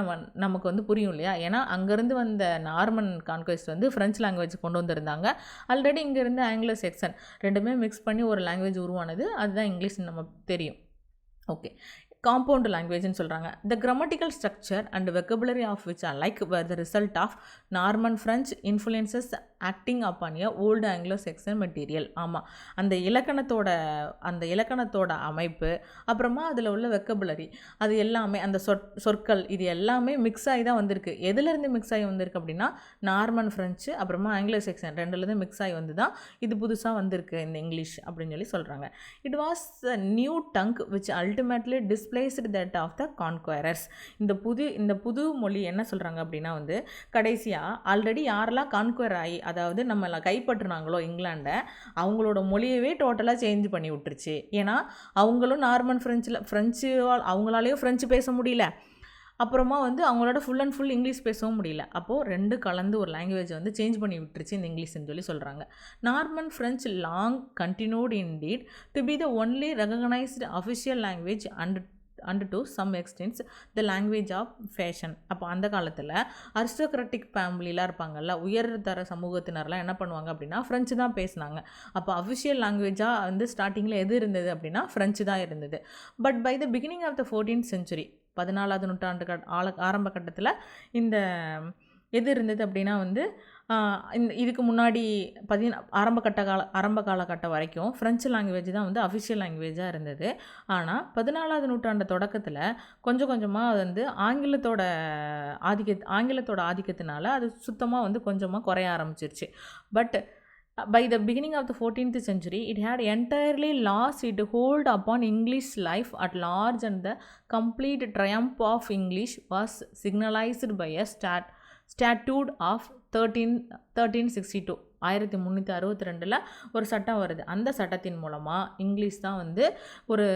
Speaker 1: நமக்கு வந்து புரியும் இல்லையா? ஏன்னா அங்கேருந்து வந்த நார்மன் கான்குவெஸ்ட் வந்து ஃப்ரெஞ்சு லாங்குவேஜ் கொண்டு வந்திருந்தாங்க. ஆல்ரெடி இங்கேருந்து ஆங்கிலோ சாக்சன் ரெண்டுமே மிக்ஸ் பண்ணி ஒரு லாங்குவேஜ் உருவானது. அதுதான் இங்கிலீஷ்னு நமக்கு தெரியும். ஓகே, காம்பவுண்ட் லாங்குவேஜ்னு சொல்கிறாங்க. The grammatical structure and vocabulary of which alike were the result of Norman French influences acting upon a old Anglo Saxon material. ஆமாம், அந்த இலக்கணத்தோட அமைப்பு, அப்புறமா அதில் உள்ள வெக்கபுலரி, அது எல்லாமே அந்த சொற்கள் இது எல்லாமே மிக்ஸ் ஆகி தான் வந்திருக்கு. எதுலேருந்து மிக்ஸ் ஆகி வந்திருக்கு அப்படின்னா நார்மன் ஃப்ரெஞ்சு அப்புறமா ஆங்கிலோ சாக்சன் ரெண்டுலேருந்து மிக்ஸ் ஆகி வந்து தான் இது புதுசாக வந்திருக்கு இந்த இங்கிலீஷ் அப்படின்னு சொல்கிறாங்க. It was a new tongue which ultimately displaced that of the conquerors. இந்த புது மொழி என்ன சொல்கிறாங்க அப்படின்னா வந்து கடைசியாக ஆல்ரெடி யாரெல்லாம் கான்குவர் ஆகி, அதாவது நம்மளை கைப்பற்றினாங்களோ இங்கிலாண்டை, அவங்களோட மொழியவே டோட்டலாக சேஞ்ச் பண்ணி விட்டுருச்சு. ஏன்னா அவங்களும் நார்மன் ஃப்ரெஞ்சு அவங்களாலேயும் ஃப்ரெஞ்சு பேச முடியல, அப்புறமா வந்து அவங்களோட ஃபுல் அண்ட் ஃபுல் இங்கிலீஷ் பேசவும் முடியல. அப்போது ரெண்டு கலந்து ஒரு லாங்குவேஜை வந்து சேஞ்ச் பண்ணி விட்டுருச்சு இந்த இங்கிலீஷ்னு சொல்கிறாங்க. Norman French long continued indeed to be the only recognized official language and to some extent the language of fashion. அப்போ அந்த காலத்தில் அரிஸ்டோக்ராட்டிக் ஃபேமிலிலாம் இருப்பாங்கல்ல, உயர்தர சமூகத்தினர்லாம் என்ன பண்ணுவாங்க அப்படின்னா ஃப்ரெஞ்சு தான் பேசினாங்க. அப்போ அஃபிஷியல் லாங்குவேஜாக வந்து ஸ்டார்டிங்கில் எது இருந்தது அப்படின்னா ஃப்ரெஞ்சு தான் இருந்தது. But by the beginning of the 14th century, 14வது நூற்றாண்டு ஆரம்ப கட்டத்தில் இந்த எது இருந்தது அப்படின்னா வந்து இதுக்கு முன்னாடி ஆரம்ப காலகட்டம் வரைக்கும் ஃப்ரெஞ்சு லாங்குவேஜ் தான் வந்து அஃபிஷியல் லாங்குவேஜாக இருந்தது. ஆனால் 14வது நூற்றாண்டு தொடக்கத்தில் கொஞ்சம் கொஞ்சமாக அது வந்து ஆங்கிலத்தோட ஆதிக்கத்தினால அது சுத்தமாக வந்து கொஞ்சமாக குறைய ஆரம்பிச்சிருச்சு. But By the beginning of the 14th century, it had entirely lost its hold upon English life at large, and the complete triumph of English was signalized by a statute of 1362. 1362 ஒரு சட்டம் வருது. அந்த சட்டத்தின் மூலமாக English தான் வந்து ஒரு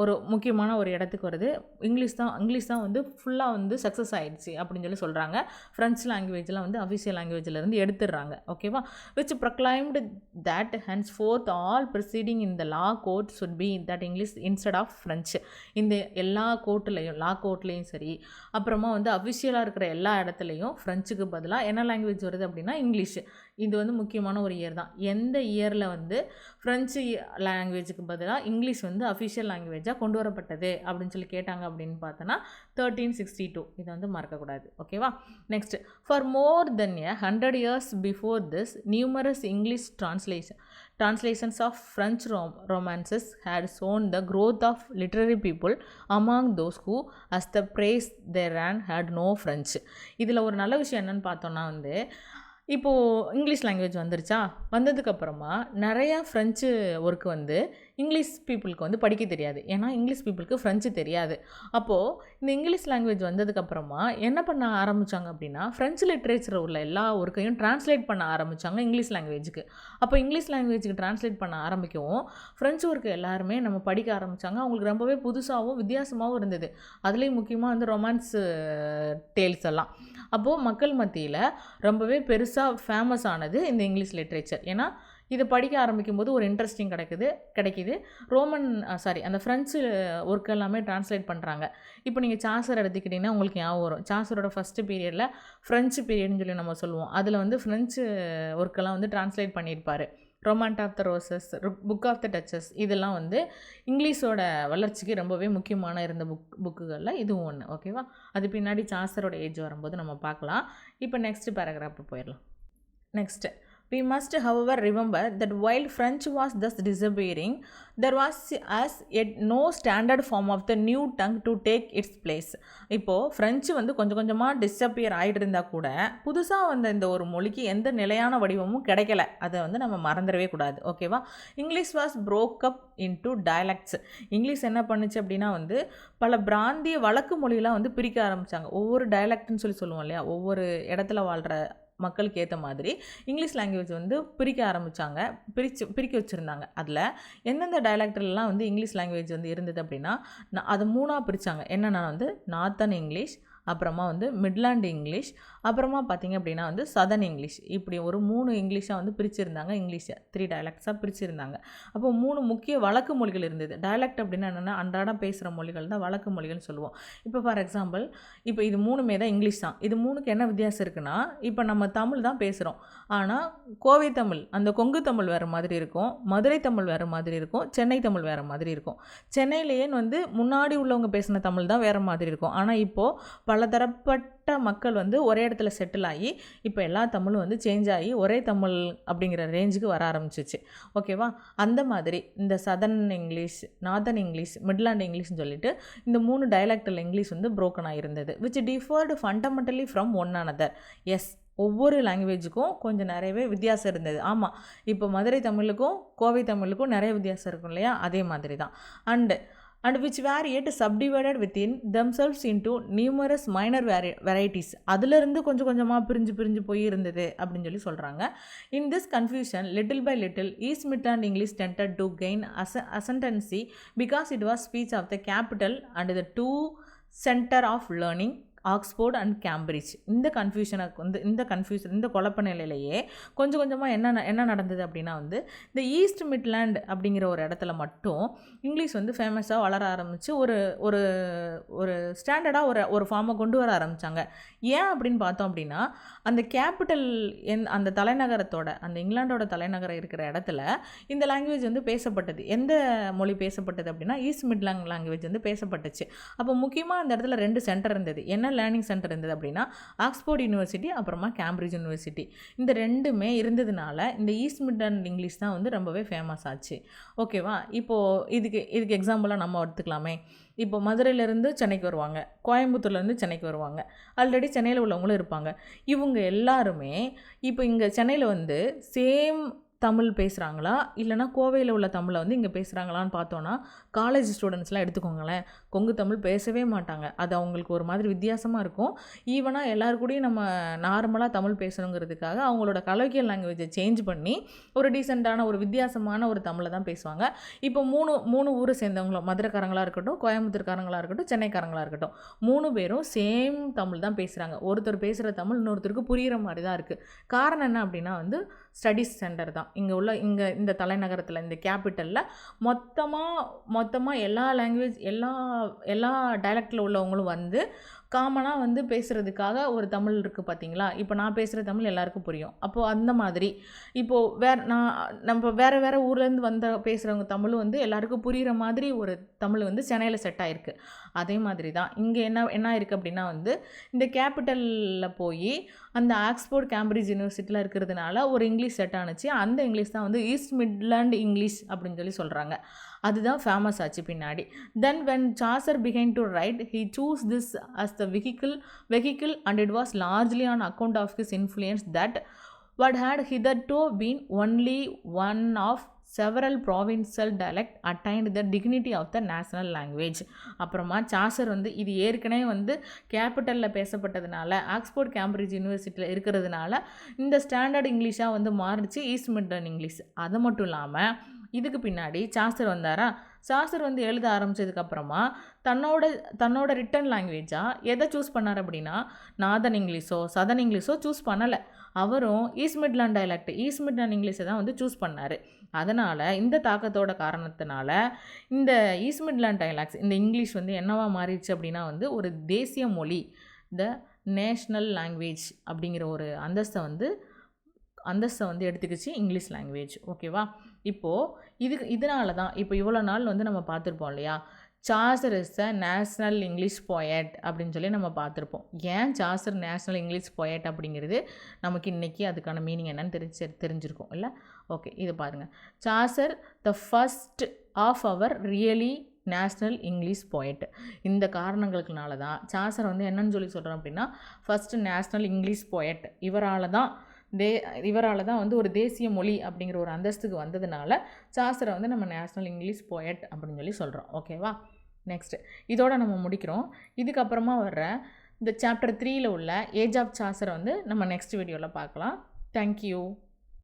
Speaker 1: ஒரு முக்கியமான ஒரு இடத்துக்கு வருது. இங்கிலீஷ் தான் வந்து ஃபுல்லாக வந்து சக்ஸஸ் ஆகிடுச்சு அப்படின்னு சொல்கிறாங்க. ஃப்ரெஞ்ச் லாங்குவேஜில் வந்து அஃபிஷியல் லாங்குவேஜிலேருந்து எடுத்துடுறாங்க. ஓகேவா? Which proclaimed that henceforth all proceeding in the law court should be that English instead of French. இந்த எல்லா கோர்ட்லேயும் லா கோர்ட்லேயும் சரி, அப்புறமா வந்து அஃபிஷியலாக இருக்கிற எல்லா இடத்துலையும் ஃப்ரெஞ்சுக்கு பதிலாக என்ன லாங்குவேஜ் வருது அப்படின்னா இங்கிலீஷ். இது வந்து முக்கியமான ஒரு இயர் தான். எந்த இயரில் வந்து ஃப்ரெஞ்சு லாங்குவேஜுக்கு பதிலாக இங்கிலீஷ் வந்து அஃபிஷியல் லாங்குவேஜாக கொண்டு வரப்பட்டது அப்படின்னு கேட்டாங்க அப்படின்னு பார்த்தோன்னா 1362. இதை வந்து மறக்கக்கூடாது. ஓகேவா? Next, for more then 100 years before this, numerous English translations of French romances had shown the growth of literary people among those who, as the praise they ran, had no French. இதில் ஒரு நல்ல விஷயம் என்னென்னு பார்த்தோன்னா வந்து, இப்போது English language வந்துருச்சா, வந்ததுக்கப்புறமா நிறையா ஃப்ரெஞ்சு ஒர்க்கு வந்து இங்கிலீஷ் பீப்புளுக்கு வந்து படிக்க தெரியாது. ஏன்னா இங்கிலீஷ் பீப்புளுக்கு ஃப்ரெஞ்சு தெரியாது. அப்போது இந்த இங்கிலீஷ் லாங்குவேஜ் வந்ததுக்கப்புறமா என்ன பண்ண ஆரம்பித்தாங்க அப்படின்னா, ஃப்ரெஞ்சு லிட்ரேச்சர் உள்ள எல்லா ஒர்க்கையும் ட்ரான்ஸ்லேட் பண்ண ஆரம்பித்தாங்க இங்கிலீஷ் லாங்குவேஜுக்கு. அப்போ இங்கிலீஷ் லாங்குவேஜுக்கு ட்ரான்ஸ்லேட் பண்ண ஆரம்பிக்கவும் ஃப்ரெஞ்சு ஒர்க்கு எல்லாருமே நம்ம படிக்க ஆரம்பித்தாங்க. அவங்களுக்கு ரொம்பவே புதுசாகவும் வித்தியாசமாகவும் இருந்தது. அதுலேயும் முக்கியமாக வந்து ரொமான்ஸ் டேல்ஸ் எல்லாம். அப்போது மக்கள் மத்தியில் ரொம்பவே பெருசாக ஃபேமஸ் ஆனது இந்த இங்கிலீஷ் லிட்ரேச்சர். ஏன்னா இதை படிக்க ஆரம்பிக்கும் போது ஒரு இன்ட்ரெஸ்டிங் கிடைக்கிது. அந்த ஃப்ரெஞ்சு ஒர்க் எல்லாமே ட்ரான்ஸ்லேட் பண்ணுறாங்க. இப்போ நீங்கள் சாசர் எடுத்துக்கிட்டிங்கன்னா உங்களுக்கு ஞாபகம் வரும். சாசரோட ஃபஸ்ட்டு பீரியடில் ஃப்ரெஞ்சு பீரியட்னு சொல்லி நம்ம சொல்லுவோம். அதில் வந்து ஃப்ரெஞ்சு ஒர்க்கெல்லாம் வந்து ட்ரான்ஸ்லேட் பண்ணியிருப்பார். Romaunt of the roses, book of the duchess, இதெல்லாம் வந்து இங்கிலீஷோட வளர்ச்சிக்கு ரொம்பவே முக்கியமான இருந்த புக்குகளில் இதுவும் ஒன்று. ஓகேவா? அது பின்னாடி சாசரோட ஏஜ் வரும்போது நம்ம பார்க்கலாம். இப்போ நெக்ஸ்ட் பேராகிராஃப் போயிடலாம். Next, we must however remember that while French was thus disappearing, there was as yet no standard form of the new tongue to take its place. இப்போது ஃப்ரெஞ்சு வந்து கொஞ்சம் கொஞ்சமாக டிஸப்பியர் ஆகிட்டு இருந்தால் கூட புதுசாக வந்த இந்த ஒரு மொழிக்கு எந்த நிலையான வடிவமும் கிடைக்கல. அதை வந்து நம்ம மறந்துடவே கூடாது. ஓகேவா? English was broke up into dialects. English என்ன பண்ணுச்சு அப்படின்னா வந்து பல பிராந்திய வழக்கு மொழியெலாம் வந்து பிரிக்க ஆரம்பித்தாங்க. ஒவ்வொரு டயலெக்ட்னு சொல்லி சொல்லுவோம் இல்லையா, ஒவ்வொரு இடத்துல வாழ்கிற மக்களுக்கு ஏற்ற மாதிரி இங்கிலீஷ் லாங்குவேஜ் வந்து பிரிக்க வச்சுருந்தாங்க. அதில் எந்தெந்த டயலெக்ட்லாம் வந்து இங்கிலீஷ் லாங்குவேஜ் வந்து இருந்தது அப்படின்னா அது 3ஆக பிரித்தாங்க. என்னென்னா வந்து நார்த்தன் இங்கிலீஷ், அப்புறமா வந்து மிட்லாண்ட் இங்கிலீஷ், அப்புறமா பார்த்திங்க அப்படின்னா வந்து சதர்ன் இங்கிலீஷ். இப்படி ஒரு 3 இங்கிலீஷாக வந்து பிரிச்சுருந்தாங்க. இங்கிலீஷை 3 டயலெக்ட்ஸாக பிரிச்சுருந்தாங்க. அப்போ 3 முக்கிய வழக்கு மொழிகள் இருந்தது. டயலெக்ட் அப்படின்னா என்னென்னா அன்றாடம் பேசுகிற மொழிகள் தான் வழக்கு மொழிகள்னு சொல்லுவோம். இப்போ ஃபார் எக்ஸாம்பிள், இப்போ இது 3மே தான் இங்கிலீஷ் தான். இது 3க்கு என்ன வித்தியாசம் இருக்குன்னா, இப்போ நம்ம தமிழ் தான் பேசுகிறோம். ஆனால் கோவை தமிழ், அந்த கொங்கு தமிழ் வேறு மாதிரி இருக்கும், மதுரை தமிழ் வேறு மாதிரி இருக்கும், சென்னை தமிழ் வேறு மாதிரி இருக்கும். சென்னையிலேயே வந்து முன்னாடி உள்ளவங்க பேசின தமிழ் தான் வேறு மாதிரி இருக்கும். ஆனால் இப்போது பலதரப்பட்ட மக்கள் வந்து ஒரே இடத்துல செட்டில் ஆகி இப்போ எல்லா தமிழும் வந்து சேஞ்ச் ஆகி ஒரே தமிழ் அப்படிங்கிற ரேஞ்சுக்கு வர ஆரம்பிச்சிச்சு. ஓகேவா? அந்த மாதிரி இந்த southern English, northern English, midland இங்கிலீஷ்னு சொல்லிட்டு இந்த 3 டயலெக்டில் இங்கிலீஷ் வந்து broken ஆகிருந்தது. which differed fundamentally from one another. Yes, ஒவ்வொரு லாங்குவேஜுக்கும் கொஞ்சம் நிறையவே வித்தியாசம் இருந்தது. ஆமாம், இப்போ மதுரை தமிழுக்கும் கோவை தமிழுக்கும் நிறைய வித்தியாசம் இருக்கும் இல்லையா, அதே மாதிரி தான். and which were yet subdivided within themselves into numerous minor varieties. அதிலிருந்து கொஞ்சம் கொஞ்சமாக பிரிஞ்சு போய் இருந்தது அப்படின்னு சொல்லி சொல்கிறாங்க. In this confusion, little by little, East Midland English tended to gain ascendancy because it was speech of the capital and the two center of learning, Oxford and Cambridge. இந்த கன்ஃபியூஷனுக்கு வந்து இந்த குழப்ப நிலையிலேயே கொஞ்சம் கொஞ்சமாக என்ன நடந்தது அப்படின்னா வந்து இந்த ஈஸ்ட் மிட்லேண்ட் அப்படிங்கிற ஒரு இடத்துல மட்டும் இங்கிலீஷ் வந்து ஃபேமஸாக வளர ஆரம்பித்து ஒரு ஒரு ஸ்டாண்டர்டாக ஒரு ஃபார்மை கொண்டு வர ஆரம்பித்தாங்க. ஏன் அப்படின்னு பார்த்தோம் அப்படின்னா, அந்த கேபிட்டல் அந்த தலைநகரத்தோட, அந்த இங்கிலாண்டோட தலைநகரம் இருக்கிற இடத்துல இந்த லாங்குவேஜ் வந்து பேசப்பட்டது. எந்த மொழி பேசப்பட்டது அப்படின்னா ஈஸ்ட் மிட்லேண்ட் லாங்குவேஜ் வந்து பேசப்பட்டுச்சு. அப்போ முக்கியமாக அந்த இடத்துல 2 சென்டர் இருந்தது. என்ன லேர்னிங் சென்டர் இருந்தது அப்படின்னா ஆக்ஸ்போர்ட் யூனிவர்சிட்டி, அப்புறமா கேம்பிரிட்ஜ் யூனிவர்சிட்டி. இந்த ரெண்டுமே இருந்ததுனால இந்த ஈஸ்ட் மிட்லாண்ட் இங்கிலீஷ் தான் வந்து ரொம்பவே ஃபேமஸ் ஆச்சு. ஓகேவா? இப்போது இதுக்கு எக்ஸாம்பிளாக நம்ம எடுத்துக்கலாமே. இப்போ மதுரையிலேருந்து சென்னைக்கு வருவாங்க, கோயம்புத்தூர்லேருந்து சென்னைக்கு வருவாங்க, ஆல்ரெடி சென்னையில் உள்ளவங்களும் இருப்பாங்க. இவங்க எல்லாருமே இப்போ இங்கே சென்னையில் வந்து சேம் தமிழ் பேசுகிறாங்களா, இல்லைனா கோவையில் உள்ள தமிழை வந்து இங்கே பேசுகிறாங்களான்னு பார்த்தோன்னா, காலேஜ் ஸ்டூடெண்ட்ஸ்லாம் எடுத்துக்கோங்களேன், கொங்கு தமிழ் பேசவே மாட்டாங்க. அது அவங்களுக்கு ஒரு மாதிரி வித்தியாசமாக இருக்கும். ஈவனாக எல்லாருக்கூடையும் நம்ம நார்மலாக தமிழ் பேசணுங்கிறதுக்காக அவங்களோட கலோக்கியல் லாங்குவேஜை சேஞ்ச் பண்ணி ஒரு டீசெண்டான ஒரு வித்தியாசமான ஒரு தமிழை தான் பேசுவாங்க. இப்போ மூணு ஊரை சேர்ந்தவங்களும், மதுரைக்காரங்களாக இருக்கட்டும், கோயம்புத்தூர்காரங்களாக இருக்கட்டும், சென்னைக்காரங்களாக இருக்கட்டும், 3 பேரும் சேம் தமிழ் தான் பேசுகிறாங்க. ஒருத்தர் பேசுகிற தமிழ் இன்னொருத்தருக்கு புரிகிற மாதிரி தான் இருக்குது. காரணம் என்ன அப்படின்னா வந்து ஸ்டடீஸ் சென்டர் தான் இங்கே இந்த தலைநகரத்தில், இந்த கேபிட்டலில் மொத்தமாக எல்லா லாங்குவேஜ் எல்லா டைலக்டில் உள்ளவங்களும் வந்து காமனாக வந்து பேசுகிறதுக்காக ஒரு தமிழ் இருக்குது பார்த்தீங்களா. இப்போ நான் பேசுகிற தமிழ் எல்லாருக்கும் புரியும். அப்போது அந்த மாதிரி இப்போது நம்ம வேறு ஊர்லேருந்து பேசுகிறவங்க தமிழும் வந்து எல்லாருக்கும் புரிகிற மாதிரி ஒரு தமிழ் வந்து சென்னையில் செட் ஆகிருக்கு. அதே மாதிரி தான் இங்கே என்ன இருக்குது அப்படின்னா வந்து இந்த கேபிட்டலில் போய் அந்த ஆக்ஸ்போர்ட் கேம்பிரிட்ஜ் யூனிவர்சிட்டியில் இருக்கிறதுனால ஒரு இங்கிலீஷ் செட் ஆணுச்சு. அந்த இங்கிலீஷ் தான் வந்து ஈஸ்ட் மிட்லாண்ட் இங்கிலீஷ் அப்படின்னு சொல்கிறாங்க. அதுதான் ஃபேமஸ் ஆச்சு பின்னாடி. தென் when Chaucer began to write, he chose this as the vehicle and it was largely on account of his influence that what had hitherto been only one of several provincial dialect attained the dignity of the national language. அப்புறமா Chaucer வந்து இது ஏற்கனவே வந்து கேபிட்டலில் பேசப்பட்டதுனால, Oxford Cambridge யூனிவர்சிட்டியில் இருக்கிறதுனால இந்த standard இங்கிலீஷாக வந்து மாறிச்சு ஈஸ்ட் மிட்லாண்ட் இங்கிலீஷ். அது மட்டும் இல்லாமல் இதுக்கு பின்னாடி சாசர் வந்தாரா. சாசர் வந்து எழுத ஆரம்பித்ததுக்கப்புறமா தன்னோட ரிட்டன் லாங்குவேஜாக எதை சூஸ் பண்ணார் அப்படின்னா, நார்தன் இங்கிலீஷோ சதர்ன் இங்கிலீஷோ சூஸ் பண்ணலை. அவரும் East Midland dialect, East Midland இங்கிலீஷை தான் வந்து சூஸ் பண்ணார். அதனால் இந்த தாக்கத்தோட காரணத்தினால இந்த ஈஸ்ட் மிட்லாண்ட் டைலாக்ஸ், இந்த இங்கிலீஷ் வந்து என்னவா மாறிடுச்சு அப்படின்னா வந்து ஒரு தேசிய மொழி, த நேஷ்னல் லாங்குவேஜ் அப்படிங்கிற ஒரு அந்தஸ்தை வந்து எடுத்துக்கிச்சு இங்கிலீஷ் லாங்குவேஜ். ஓகேவா? இப்போது இதனால தான் இப்போ இவ்வளோ நாள் வந்து நம்ம பார்த்துருப்போம் இல்லையா, Chaucer is the national English poet அப்படின்னு சொல்லி நம்ம பார்த்துருப்போம். ஏன் சாசர் நேஷ்னல் இங்கிலீஷ் போயட் அப்படிங்கிறது நமக்கு இன்றைக்கி அதுக்கான மீனிங் என்னன்னு தெரிஞ்சிருக்கும் இல்லை? ஓகே, இது பாருங்கள். Chaucer the first of our really national English poet. இந்த காரணங்களுக்குனால தான் சாசர் வந்து என்னன்னு சொல்லி சொல்கிறோம் அப்படின்னா ஃபஸ்ட்டு நேஷ்னல் இங்கிலீஷ் போயட். இவரால் தான் வந்து ஒரு தேசிய மொழி அப்படிங்கிற ஒரு அந்தஸ்துக்கு வந்ததுனால சாசரை வந்து நம்ம நேஷ்னல் இங்கிலீஷ் போயட் அப்படின்னு சொல்லி சொல்கிறோம். ஓகேவா? நெக்ஸ்ட்டு இதோட நம்ம முடிக்கிறோம். இதுக்கப்புறமா வர்ற இந்த சாப்டர் 3ல் உள்ள ஏஜ் ஆஃப் சாசரை வந்து நம்ம நெக்ஸ்ட் வீடியோவில் பார்க்கலாம். தேங்க்யூ.